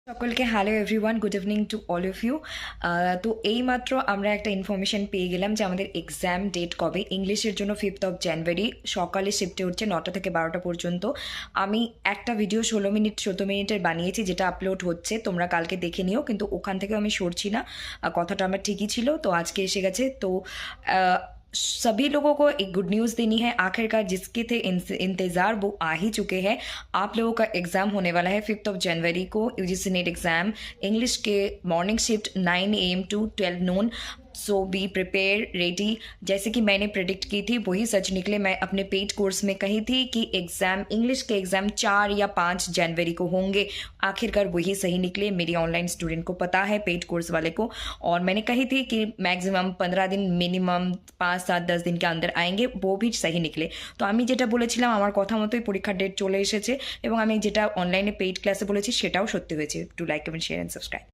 সকলকে hello everyone, good evening to all of you. তো এইমাত্র আমরা একটা ইনফরমেশন পেয়ে গেলাম যে আমাদের এক্সাম ডেট কবে। ইংলিশের জন্য 5th অফ জানুয়ারি সকালে শিফটে হচ্ছে 9টা থেকে 12টা পর্যন্ত। আমি একটা ভিডিও 17 মিনিটের বানিয়েছি, যেটা আপলোড হচ্ছে, তোমরা কালকে দেখে নিও, কিন্তু ওখান থেকে আমি সরছি না। কথাটা আমার ঠিকই ছিল, তো আজকে এসে গেছে। তো सभी लोगों को एक गुड न्यूज़ देनी है। आखिरकार जिसके थे इंतज़ार वो आ ही चुके हैं। आप लोगों का एग्ज़ाम होने वाला है 5th ऑफ जनवरी को, यूजीसी नेट एग्ज़ाम इंग्लिश के morning shift 9 AM to 12 Noon. So be prepare ready. जैसे कि मैंने प्रेडिक्ट की थी वही सच निकले। मैं अपने पेड कोर्स में कही थी कि एग्ज़ाम इंग्लिश के एग्ज़ाम 4 या 5 जनवरी को होंगे। आखिरकार वही सही निकले। मेरी ऑनलाइन स्टूडेंट को पता है, पेड कोर्स वाले को। और मैंने कही थी कि मैक्सिमम 15 दिन, मिनिमम 5, 7, 10 दिन के अंदर आएंगे, वो भी सही निकले। তো আমি যেটা বলেছিলাম আমার কথা মতোই পরীক্ষার ডেট চলে এসেছে, এবং আমি যেটা অনলাইনে পেইড ক্লাসে বলেছি সেটাও সত্যি হয়েছে। To like, comment, share and subscribe.